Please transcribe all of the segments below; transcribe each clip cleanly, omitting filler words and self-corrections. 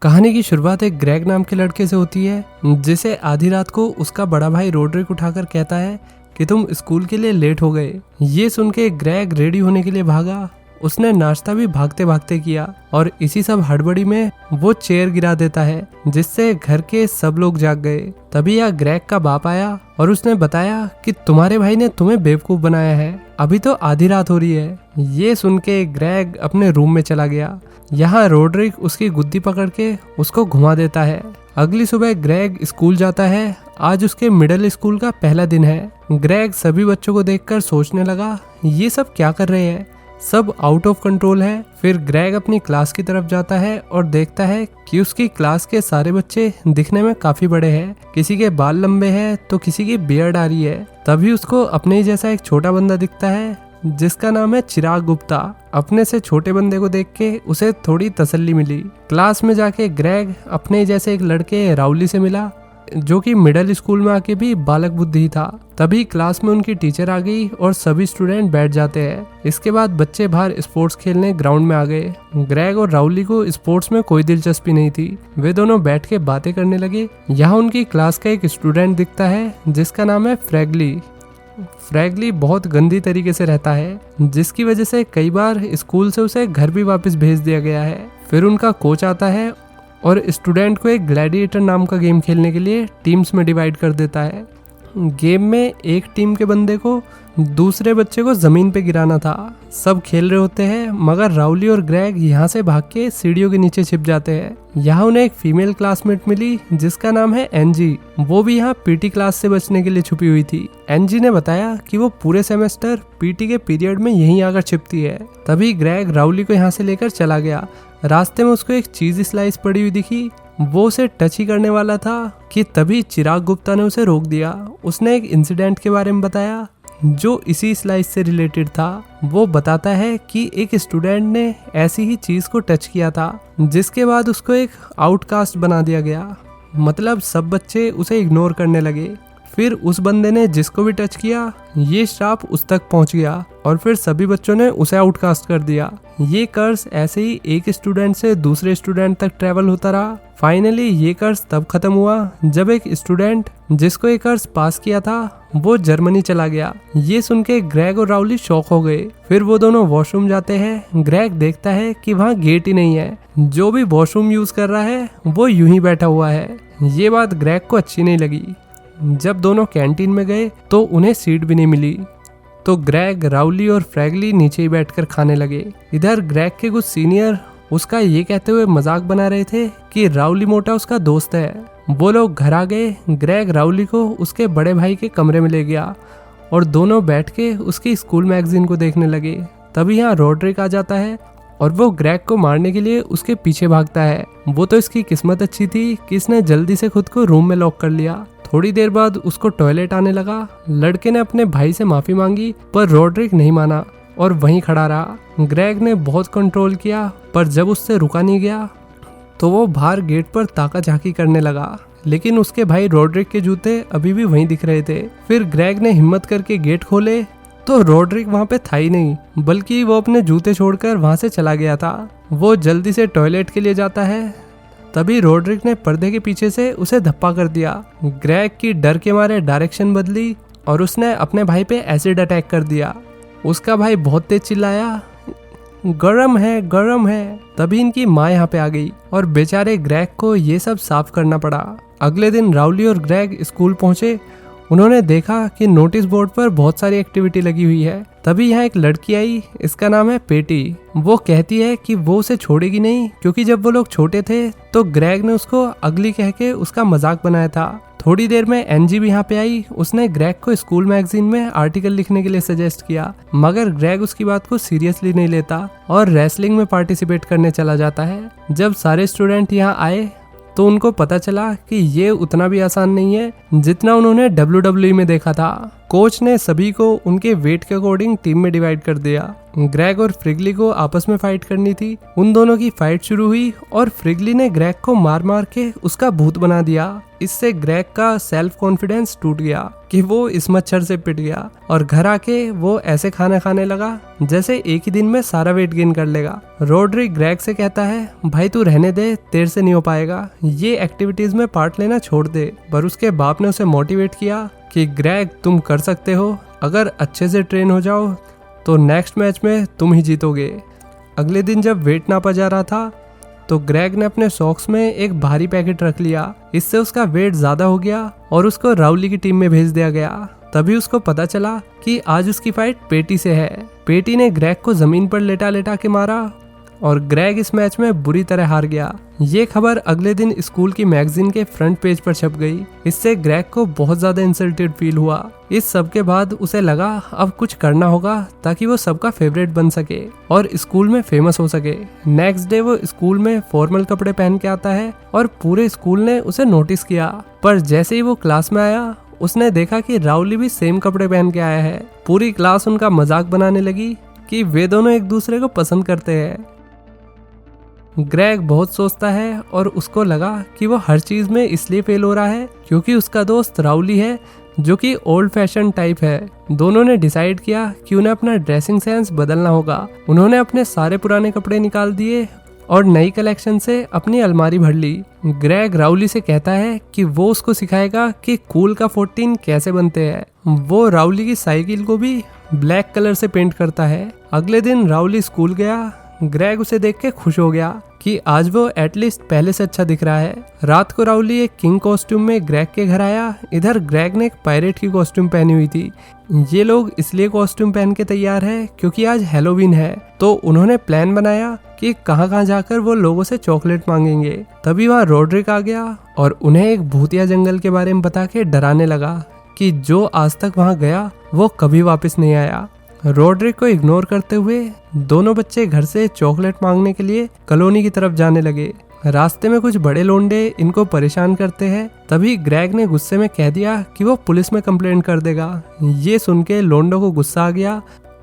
कहानी की शुरुआत एक ग्रेग नाम के लड़के से होती है, जिसे आधी रात को उसका बड़ा भाई रोड्रिक उठाकर कहता है कि तुम स्कूल के लिए लेट हो गए। ये सुन के ग्रेग रेडी होने के लिए भागा। उसने नाश्ता भी भागते भागते किया और इसी सब हड़बड़ी में वो चेयर गिरा देता है, जिससे घर के सब लोग जाग गए। तभी यह ग्रेग का बाप आया और उसने बताया कि तुम्हारे भाई ने तुम्हें बेवकूफ बनाया है, अभी तो आधी रात हो रही है। ये सुन के ग्रेग अपने रूम में चला गया। यहाँ रोड्रिक उसकी गुद्दी पकड़ के उसको घुमा देता है। अगली सुबह ग्रेग स्कूल जाता है। आज उसके मिडिल स्कूल का पहला दिन है। ग्रेग सभी बच्चों को देखकर सोचने लगा, ये सब क्या कर रहे हैं, सब आउट ऑफ कंट्रोल है। फिर ग्रेग अपनी क्लास की तरफ जाता है और देखता है कि उसकी क्लास के सारे बच्चे दिखने में काफी बड़े हैं। किसी के बाल लंबे हैं तो किसी की बियर्ड आ रही है। तभी उसको अपने ही जैसा एक छोटा बंदा दिखता है, जिसका नाम है चिराग गुप्ता। अपने से छोटे बंदे को देख के उसे थोड़ी तसल्ली मिली। क्लास में जाके ग्रेग अपने जैसे एक लड़के राउली से मिला, जो कि मिडिल स्कूल में आके भी बालक बुद्धि था। तभी क्लास में उनकी टीचर आ गई और सभी स्टूडेंट बैठ जाते हैं। इसके बाद बच्चे बाहर स्पोर्ट्स खेलने ग्राउंड में आ गए। ग्रेग और राउली को स्पोर्ट्स में कोई दिलचस्पी नहीं थी। वे दोनों बैठ के बातें करने लगे। यहाँ उनकी क्लास का एक स्टूडेंट दिखता है, जिसका नाम है फ्रैगली। फ्रैगली बहुत गंदी तरीके से रहता है, जिसकी वजह से कई बार स्कूल से उसे घर भी वापस भेज दिया गया है। फिर उनका कोच आता है और स्टूडेंट को एक ग्लैडिएटर नाम का गेम खेलने के लिए टीम्स में डिवाइड कर देता है। गेम में एक टीम के बंदे को दूसरे बच्चे को जमीन पे गिराना था। सब खेल रहे होते हैं, मगर राउली और ग्रेग यहाँ से भाग के सीढ़ियों के नीचे छिप जाते हैं। यहाँ उन्हें एक फीमेल क्लासमेट मिली, जिसका नाम है एनजी। वो भी यहाँ पीटी क्लास से बचने के लिए छुपी हुई थी। एनजी ने बताया कि वो पूरे सेमेस्टर पीटी के पीरियड में यहीं आकर छिपती है। तभी ग्रेग राउली को यहाँ से लेकर चला गया। रास्ते में उसको एक चीज स्लाइस पड़ी हुई दिखी। वो उसे टच ही करने वाला था कि तभी चिराग गुप्ता ने उसे रोक दिया। उसने एक इंसिडेंट के बारे में बताया जो इसी स्लाइस से रिलेटेड था। वो बताता है कि एक स्टूडेंट ने ऐसी ही चीज को टच किया था, जिसके बाद उसको एक आउटकास्ट बना दिया गया। मतलब सब बच्चे उसे इग्नोर करने लगे। फिर उस बंदे ने जिसको भी टच किया, ये श्राप उस तक पहुंच गया और फिर सभी बच्चों ने उसे आउटकास्ट कर दिया। ये कर्स ऐसे ही एक स्टूडेंट से दूसरे स्टूडेंट तक ट्रेवल होता रहा। फाइनली ये कर्स तब खत्म हुआ जब एक स्टूडेंट जिसको ये कर्स पास किया था, वो जर्मनी चला गया। ये सुन के ग्रेग और राउली शॉक हो गए। फिर वो दोनों वॉशरूम जाते हैं। ग्रेग देखता है कि वहाँ गेट ही नहीं है। जो भी वॉशरूम यूज कर रहा है वो यूं ही बैठा हुआ है। ये बात ग्रेग को अच्छी नहीं लगी। जब दोनों कैंटीन में गए तो उन्हें सीट भी नहीं मिली, तो ग्रेग, राउली और फ्रैगली नीचे ही बैठकर खाने लगे। इधर ग्रेग के कुछ सीनियर उसका ये कहते हुए मजाक बना रहे थे कि राउली मोटा उसका दोस्त है। वो लोग घर आ गए। ग्रेग राउली को उसके बड़े भाई के कमरे में ले गया और दोनों बैठ के उसकी स्कूल मैगजीन को देखने लगे। तभी यहाँ रोड्रिक आ जाता है और वो ग्रेग को मारने के लिए उसके पीछे भागता है। वो तो इसकी किस्मत अच्छी थी कि इसने जल्दी से खुद को रूम में लॉक कर लिया। थोड़ी देर बाद उसको टॉयलेट आने लगा। लड़के ने अपने भाई से माफी मांगी, पर रोड्रिक नहीं माना और वहीं खड़ा रहा। ग्रेग ने बहुत कंट्रोल किया, पर जब उससे रुका नहीं गया तो वो बाहर गेट पर ताका झाकी करने लगा। लेकिन उसके भाई रोड्रिक के जूते अभी भी वहीं दिख रहे थे। फिर ग्रेग ने हिम्मत करके गेट खोले तो रोड्रिक वहाँ पे था ही नहीं, बल्कि वो अपने जूते छोड़कर वहाँ से चला गया था। वो जल्दी से टॉयलेट के लिए जाता है। तभी रोड्रिक ने पर्दे के पीछे से उसे धप्पा कर दिया। ग्रेग की डर के मारे डायरेक्शन बदली और उसने अपने भाई पे एसिड अटैक कर दिया। उसका भाई बहुत तेज चिल्लाया, गरम है, गरम है। तभी इनकी माँ यहाँ पे आ गई और बेचारे ग्रेग को ये सब साफ करना पड़ा। अगले दिन राउली और ग्रेग स्कूल पहुंचे। उन्होंने देखा कि नोटिस बोर्ड पर बहुत सारी एक्टिविटी लगी हुई है। तभी यहाँ एक लड़की आई, इसका नाम है पेटी। वो कहती है कि वो उसे छोड़ेगी नहीं, क्योंकि जब वो लोग छोटे थे तो ग्रेग ने उसको अगली कह के उसका मजाक बनाया था। थोड़ी देर में एनजी भी यहाँ पे आई। उसने ग्रेग को स्कूल मैगजीन में आर्टिकल लिखने के लिए सजेस्ट किया, मगर ग्रेग उसकी बात को सीरियसली नहीं लेता और रेसलिंग में पार्टिसिपेट करने चला जाता है। जब सारे स्टूडेंट यहाँ आए तो उनको पता चला कि ये उतना भी आसान नहीं है जितना उन्होंने WWE में देखा था। कोच ने सभी को उनके वेट के अकॉर्डिंग टीम में डिवाइड कर दिया। ग्रेग और फ्रिगली को आपस में फाइट करनी थी। उन दोनों की फाइट शुरू हुई और फ्रिगली ने ग्रेग को मार मार के उसका भूत बना दिया। इससे ग्रेग का सेल्फ कॉन्फिडेंस टूट गया कि वो इस मच्छर से पिट गया और घर आके वो ऐसे खाना खाने लगा जैसे एक ही दिन में सारा वेट गेन कर लेगा। रोड्री ग्रेग से कहता है, भाई तू रहने दे, तेरे से नहीं हो पाएगा, ये एक्टिविटीज में पार्ट लेना छोड़ दे। पर उसके बाप ने उसे मोटिवेट किया कि ग्रेग तुम कर सकते हो, अगर अच्छे से ट्रेन हो जाओ तो नेक्स्ट मैच में तुम ही जीतोगे। अगले दिन जब वेट नापा जा रहा था तो ग्रेग ने अपने सॉक्स में एक भारी पैकेट रख लिया। इससे उसका वेट ज्यादा हो गया और उसको राउली की टीम में भेज दिया गया। तभी उसको पता चला कि आज उसकी फाइट पेटी से है। पेटी ने ग्रेग को जमीन पर लेटा लेटा के मारा और ग्रेग इस मैच में बुरी तरह हार गया। ये खबर अगले दिन स्कूल की मैगजीन के फ्रंट पेज पर छप गई। इससे ग्रेग को बहुत ज्यादा इंसल्टेड फील हुआ। इस सब के बाद उसे लगा अब कुछ करना होगा ताकि वो सबका फेवरेट बन सके और स्कूल में फेमस हो सके। नेक्स्ट डे वो स्कूल में फॉर्मल कपड़े पहन के आता है और पूरे स्कूल ने उसे नोटिस किया। पर जैसे ही वो क्लास में आया उसने देखा कि राउली भी सेम कपड़े पहन के आया है। पूरी क्लास उनका मजाक बनाने लगी कि वे दोनों एक दूसरे को पसंद करते हैं। ग्रेग बहुत सोचता है और उसको लगा कि वो हर चीज में इसलिए फेल हो रहा है क्योंकि उसका दोस्त राउली है जो कि ओल्ड फैशन टाइप है। दोनों ने डिसाइड किया कि उन्हें अपना ड्रेसिंग सेंस बदलना होगा। उन्होंने अपने सारे पुराने कपड़े निकाल दिए और नई कलेक्शन से अपनी अलमारी भर ली। ग्रेग राउली से कहता है कि वो उसको सिखाएगा कि कूल का 14 कैसे बनते हैं। वो राउली की साइकिल को भी ब्लैक कलर से पेंट करता है। अगले दिन राउली स्कूल गया। ग्रेग उसे देख के खुश हो गया कि आज वो एटलीस्ट पहले से अच्छा दिख रहा है। रात को राउली एक किंग कॉस्ट्यूम में ग्रेग के घर आया। इधर ग्रेग ने एक पायरेट की कॉस्ट्यूम पहनी हुई थी। ये लोग इसलिए कॉस्ट्यूम पहन के तैयार है क्योंकि आज हैलोवीन है। तो उन्होंने प्लान बनाया कि कहाँ जाकर वो लोगों से चॉकलेट मांगेंगे। तभी वहाँ रोड्रिक आ गया और उन्हें एक भूतिया जंगल के बारे में बता के डराने लगा कि जो आज तक वहाँ गया वो कभी वापस नहीं आया। रोड्रिक को इग्नोर करते हुए दोनों बच्चे घर से चॉकलेट मांगने के लिए कॉलोनी की तरफ जाने लगे। रास्ते में कुछ बड़े लोंडे इनको परेशान करते हैं। तभी ग्रेग ने गुस्से में कह दिया कि वो पुलिस में कंप्लेंट कर देगा। ये सुन के लोंडों को गुस्सा आ गया।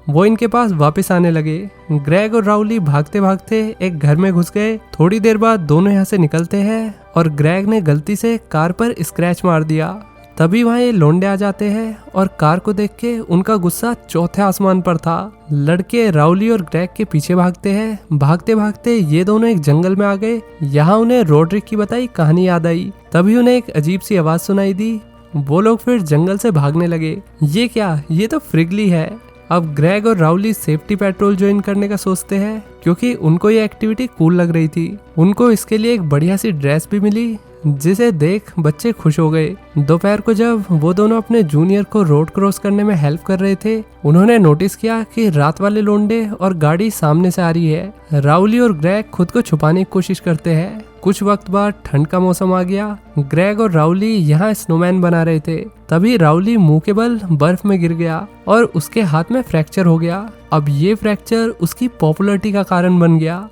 वो इनके पास वापस आने लगे। ग्रेग और राउली भागते भागते एक घर में घुस गए। थोड़ी देर बाद दोनों यहाँ से निकलते हैं और ग्रेग ने गलती से कार पर स्क्रैच मार दिया। तभी वहाँ ये लोंडे आ जाते हैं और कार को देख के उनका गुस्सा चौथे आसमान पर था। लड़के राउली और ग्रेग के पीछे भागते हैं। भागते भागते ये दोनों एक जंगल में आ गए। यहाँ उन्हें रोड्रिक की बताई कहानी याद आई। तभी उन्हें एक अजीब सी आवाज सुनाई दी। वो लोग फिर जंगल से भागने लगे। ये क्या, ये तो फ्रिगली है। अब ग्रेग और राउली सेफ्टी पेट्रोल ज्वाइन करने का सोचते हैं क्योंकि उनको ये एक्टिविटी कूल लग रही थी। उनको इसके लिए एक बढ़िया सी ड्रेस भी मिली जिसे देख बच्चे खुश हो गए। दोपहर को जब वो दोनों अपने जूनियर को रोड क्रॉस करने में हेल्प कर रहे थे उन्होंने नोटिस किया कि रात वाले लोंडे और गाड़ी सामने से आ रही है। राउली और ग्रेग खुद को छुपाने की कोशिश करते हैं। कुछ वक्त बाद ठंड का मौसम आ गया। ग्रेग और राउली यहाँ स्नोमैन बना रहे थे। तभी राउली मुंह के बल बर्फ में गिर गया और उसके हाथ में फ्रैक्चर हो गया। अब ये फ्रैक्चर उसकी पॉपुलैरिटी का कारण बन गया।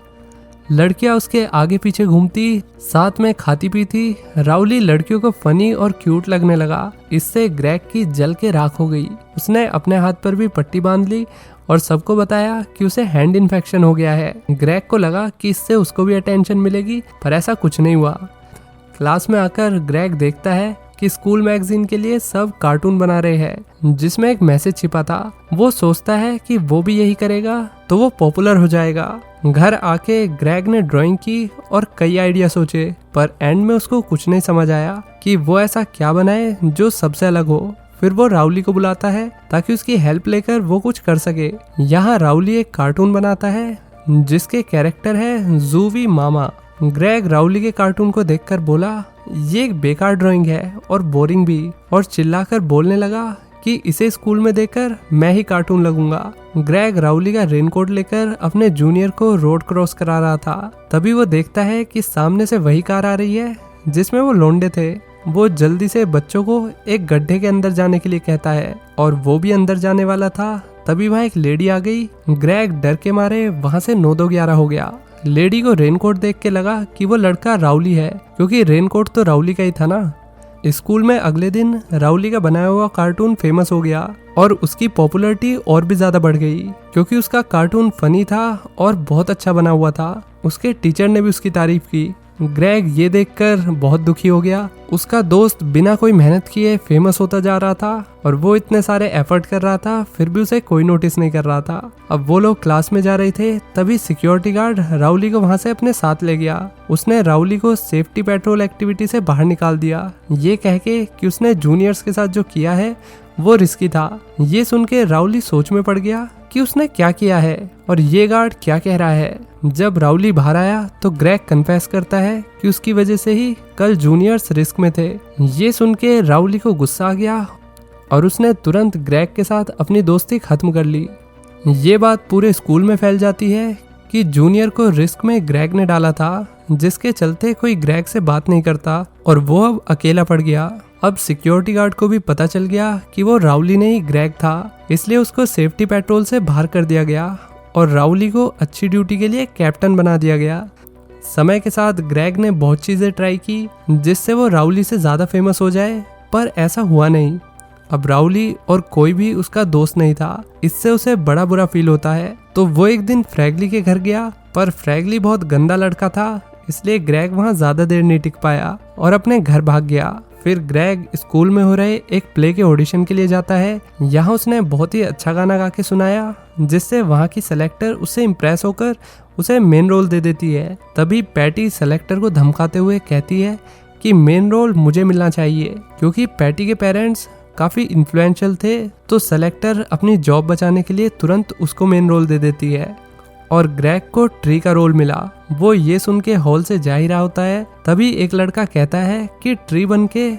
लड़कियां उसके आगे पीछे घूमती, साथ में खाती पीती। राउली लड़कियों को फनी और क्यूट लगने लगा। इससे ग्रेग की जल के राख हो गई। उसने अपने हाथ पर भी पट्टी बांध ली और सबको बताया कि उसे हैंड इन्फेक्शन हो गया है। ग्रेग को लगा कि इससे उसको भी अटेंशन मिलेगी, पर ऐसा कुछ नहीं हुआ। क्लास में आकर ग्रेग देखता है कि स्कूल मैगजीन के लिए सब कार्टून बना रहे हैं जिसमें एक मैसेज छिपा था। वो सोचता है कि वो भी यही करेगा तो वो पॉपुलर हो जाएगा। घर आके ग्रेग ने ड्राइंग की और कई आइडिया सोचे, पर एंड में उसको कुछ नहीं समझ आया कि वो ऐसा क्या बनाए जो सबसे अलग हो। फिर वो राउली को बुलाता है ताकि उसकी हेल्प लेकर वो कुछ कर सके। यहाँ राउली एक कार्टून बनाता है जिसके कैरेक्टर है जूवी मामा। ग्रेग राउली के कार्टून को देखकर बोला, ये एक बेकार ड्राइंग है और बोरिंग भी, और चिल्लाकर बोलने लगा कि इसे स्कूल में देकर मैं ही कार्टून लगूंगा। ग्रेग राउली का रेनकोट लेकर अपने जूनियर को रोड क्रॉस करा रहा था। तभी वो देखता है कि सामने से वही कार आ रही है जिसमें वो लोंडे थे। वो जल्दी से बच्चों को एक गड्ढे के अंदर जाने के लिए कहता है और वो भी अंदर जाने वाला था। तभी वहाँ एक लेडी आ गई। ग्रेग डर के मारे वहाँ से 9-2-11 हो गया। लेडी को रेनकोट देख के लगा कि वो लड़का राउली है क्योंकि रेनकोट तो राउली का ही था ना। स्कूल में अगले दिन राउली का बनाया हुआ कार्टून फेमस हो गया और उसकी पॉपुलैरिटी और भी ज्यादा बढ़ गई क्योंकि उसका कार्टून फनी था और बहुत अच्छा बना हुआ था। उसके टीचर ने भी उसकी तारीफ की। ग्रेग ये देखकर बहुत दुखी हो गया। उसका दोस्त बिना कोई मेहनत किए फेमस होता जा रहा था और वो इतने सारे एफर्ट कर रहा था, फिर भी उसे कोई नोटिस नहीं कर रहा था। अब वो लोग क्लास में जा रहे थे, तभी सिक्योरिटी गार्ड राउली को वहां से अपने साथ ले गया। उसने राउली को सेफ्टी पेट्रोल एक्टिविटी से बाहर निकाल दिया, ये कह के कि उसने जूनियर्स के साथ जो किया है वो रिस्की था। ये सुन के राउली सोच में पड़ गया कि उसने क्या किया है और ये गार्ड क्या कह रहा है। जब राउली बाहर आया तो ग्रेग कन्फेस करता है कि उसकी वजह से ही कल जूनियर्स रिस्क में थे। ये सुन के राउली को गुस्सा आ गया और उसने तुरंत ग्रेग के साथ अपनी दोस्ती खत्म कर ली। ये बात पूरे स्कूल में फैल जाती है कि जूनियर को रिस्क में ग्रेग ने डाला था, जिसके चलते कोई ग्रेग से बात नहीं करता और वो अब अकेला पड़ गया। अब सिक्योरिटी गार्ड को भी पता चल गया कि वो राउली नहीं ग्रेग था, इसलिए उसको सेफ्टी पेट्रोल से बाहर कर दिया गया और राउली को अच्छी ड्यूटी के लिए कैप्टन बना दिया गया। समय के साथ ग्रेग ने बहुत चीजें ट्राई की जिससे वो राउली से ज्यादा फेमस हो जाए, पर ऐसा हुआ नहीं। अब राउली और कोई भी उसका दोस्त नहीं था, इससे उसे बड़ा बुरा फील होता है। तो वो एक दिन फ्रैगली के घर गया, पर फ्रैगली बहुत गंदा लड़का था, इसलिए ग्रेग वहां ज्यादा देर नहीं टिक पाया और अपने घर भाग गया। फिर ग्रेग स्कूल में हो रहे एक प्ले के ऑडिशन के लिए जाता है। यहाँ उसने बहुत ही अच्छा गाना गा के सुनाया, जिससे वहाँ की सेलेक्टर उससे इम्प्रेस होकर उसे मेन रोल दे देती है। तभी पैटी सेलेक्टर को धमकाते हुए कहती है कि मेन रोल मुझे मिलना चाहिए, क्योंकि पैटी के पेरेंट्स काफी इन्फ्लुएंशियल थे। तो सेलेक्टर अपनी जॉब बचाने के लिए तुरंत उसको मेन रोल दे देती है और ग्रेग को ट्री का रोल मिला। वो ये सुन के हॉल से जा ही रहा होता है, तभी एक लड़का कहता है कि ट्री बन के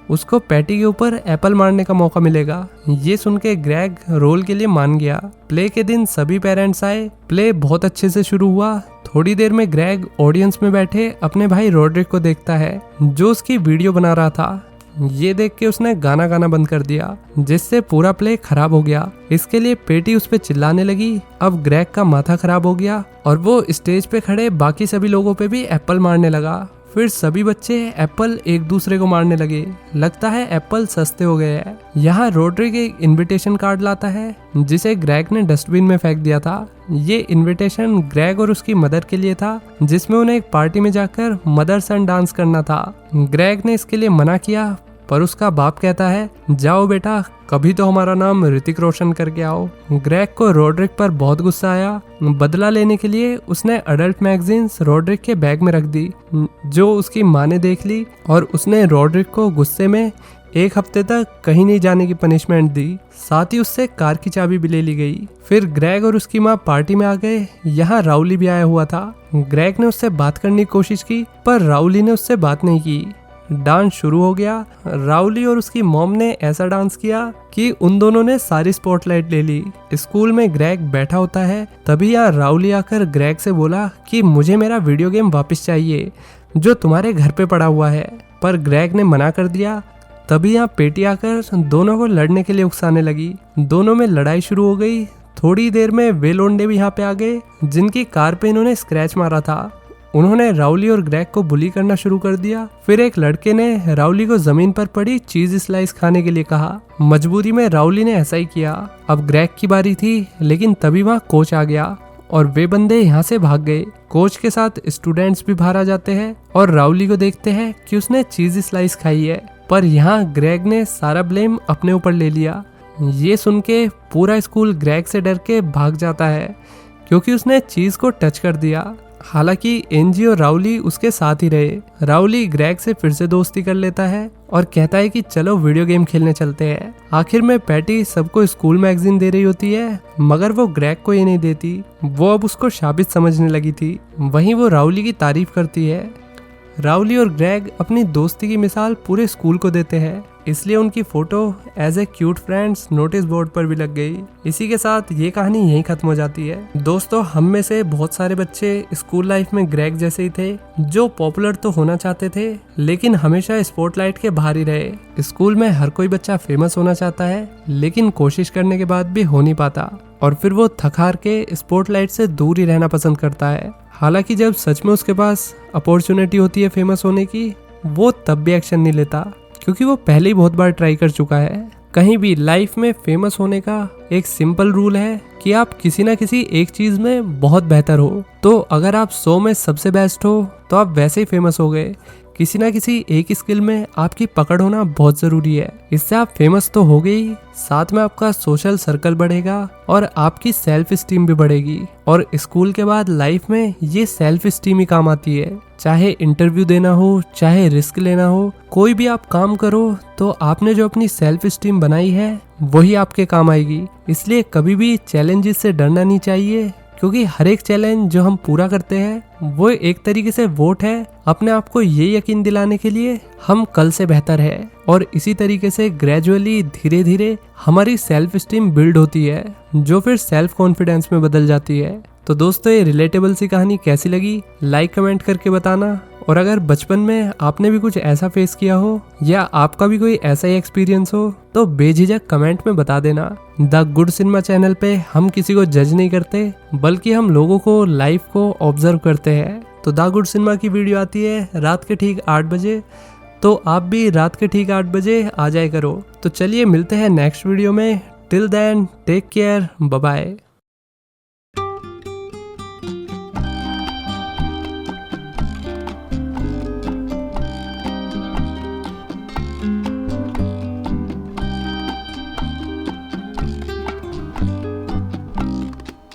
उसको पैटी के ऊपर एप्पल मारने का मौका मिलेगा। ये सुन के ग्रेग रोल के लिए मान गया। प्ले के दिन सभी पेरेंट्स आए। प्ले बहुत अच्छे से शुरू हुआ। थोड़ी देर में ग्रेग ऑडियंस में बैठे अपने भाई रोड्रिक को देखता है, जो उसकी वीडियो बना रहा था। ये देख के उसने गाना गाना बंद कर दिया, जिससे पूरा प्ले खराब हो गया। इसके लिए पेटी उस पे चिल्लाने लगी। अब ग्रेग का माथा खराब हो गया और वो स्टेज पे खड़े बाकी सभी लोगों पे भी एप्पल मारने लगा। फिर सभी बच्चे एप्पल एक दूसरे को मारने लगे। लगता है एप्पल सस्ते हो गए हैं। यहाँ रोड्रिक एक इनविटेशन कार्ड लाता है, जिसे ग्रेग ने डस्टबिन में फेंक दिया था। ये इनविटेशन ग्रेग और उसकी मदर के लिए था, जिसमें उन्हें एक पार्टी में जाकर मदर सन डांस करना था। ग्रेग ने इसके लिए मना किया, पर उसका बाप कहता है, जाओ बेटा, कभी तो हमारा नाम ऋतिक रोशन करके आओ। ग्रेग को रोड्रिक पर बहुत गुस्सा आया। बदला लेने के लिए उसने अडल्ट मैगजीन्स रोड्रिक के बैग में रख दी, जो उसकी माँ ने देख ली और उसने रोड्रिक को गुस्से में 1 हफ्ते तक कहीं नहीं जाने की पनिशमेंट दी। साथ ही उससे कार की चाबी भी ले ली गई। फिर ग्रेग और उसकी माँ पार्टी में आ गए। यहाँ राउली भी आया हुआ था। ग्रेग ने उससे बात करने की कोशिश की, पर राउली ने उससे बात नहीं की। डांस शुरू हो गया। राउली और उसकी मॉम ने ऐसा डांस किया कि उन दोनों ने सारी स्पॉटलाइट ले ली। स्कूल में ग्रेग बैठा होता है, तभी यहाँ राउली आकर ग्रेग से बोला कि मुझे मेरा वीडियो गेम वापस चाहिए जो तुम्हारे घर पे पड़ा हुआ है, पर ग्रेग ने मना कर दिया। तभी यहाँ पेटी आकर दोनों को लड़ने के लिए उकसाने लगी। दोनों में लड़ाई शुरू हो गई। थोड़ी देर में वे लोंडे भी यहाँ पे आ गए, जिनकी कार पे इन्होंने स्क्रैच मारा था। उन्होंने राउली और ग्रेग को बुली करना शुरू कर दिया। फिर एक लड़के ने राउली को जमीन पर पड़ी चीज स्लाइस खाने के लिए कहा। मजबूरी में राउली ने ऐसा ही किया। अब ग्रेग की बारी थी, लेकिन तभी वहाँ कोच आ गया और वे बंदे यहाँ से भाग गए। कोच के साथ स्टूडेंट्स भी बाहर आ जाते हैं और राउली को देखते हैं कि उसने चीज स्लाइस खाई है, पर यहाँ ग्रेग ने सारा ब्लेम अपने ऊपर ले लिया। ये सुन के पूरा स्कूल ग्रेग से डर के भाग जाता है, क्योंकि उसने चीज को टच कर दिया। हालांकि एंजी और राउली उसके साथ ही रहे। राउली ग्रेग से फिर से दोस्ती कर लेता है और कहता है कि चलो वीडियो गेम खेलने चलते हैं। आखिर में पैटी सबको स्कूल मैगजीन दे रही होती है, मगर वो ग्रेग को ये नहीं देती। वो अब उसको शाबित समझने लगी थी। वहीं वो राउली की तारीफ करती है। राउली और ग्रेग अपनी दोस्ती की मिसाल पूरे स्कूल को देते हैं, इसलिए उनकी photo as a cute friends notice board पर भी लग गई। इसी के साथ ये कहानी यहीं खत्म हो जाती है। दोस्तों, हम में से बहुत सारे बच्चे स्कूल लाइफ में ग्रेग जैसे ही थे, जो पॉपुलर तो होना चाहते थे, लेकिन हमेशा स्पॉटलाइट के बाहर ही रहे। स्कूल में हर कोई बच्चा फेमस होना चाहता है, लेकिन कोशिश करने के बाद भी हो नहीं पाता और फिर वो थक हार के स्पॉटलाइट से दूर ही रहना पसंद करता है। हालांकि जब सच में उसके पास अपॉर्चुनिटी होती है फेमस होने की, वो तब भी एक्शन नहीं लेता, क्योंकि वो पहले ही बहुत बार ट्राई कर चुका है। कहीं भी लाइफ में फेमस होने का एक सिंपल रूल है कि आप किसी ना किसी एक चीज में बहुत बेहतर हो। तो अगर आप 100 में सबसे बेस्ट हो तो आप वैसे ही फेमस हो गए। किसी ना किसी एक स्किल में आपकी पकड़ होना बहुत जरूरी है। इससे आप फेमस तो हो गए ही, साथ में आपका सोशल सर्कल बढ़ेगा और आपकी सेल्फ स्टीम भी बढ़ेगी। और स्कूल के बाद लाइफ में ये सेल्फ स्टीम ही काम आती है। चाहे इंटरव्यू देना हो, चाहे रिस्क लेना हो, कोई भी आप काम करो तो आपने जो अपनी सेल्फ स्टीम बनाई है वही आपके काम आएगी। इसलिए कभी भी चैलेंजेस से डरना नहीं चाहिए, क्योंकि हर एक चैलेंज जो हम पूरा करते हैं वो एक तरीके से वोट है अपने आप को ये यकीन दिलाने के लिए हम कल से बेहतर है। और इसी तरीके से ग्रेजुअली धीरे धीरे हमारी सेल्फ स्टीम बिल्ड होती है, जो फिर सेल्फ कॉन्फिडेंस में बदल जाती है। तो दोस्तों, ये रिलेटेबल सी कहानी कैसी लगी लाइक कमेंट करके बताना। और अगर बचपन में आपने भी कुछ ऐसा फेस किया हो या आपका भी कोई ऐसा ही एक्सपीरियंस हो तो बेझिझक कमेंट में बता देना। द गुड सिनेमा चैनल पे हम किसी को जज नहीं करते, बल्कि हम लोगों को लाइफ को ऑब्जर्व करते हैं। तो द गुड सिनेमा की वीडियो आती है रात के ठीक 8 बजे, तो आप भी रात के ठीक 8 बजे आ जाए करो। तो चलिए मिलते हैं नेक्स्ट वीडियो में। Till then take care, bye bye.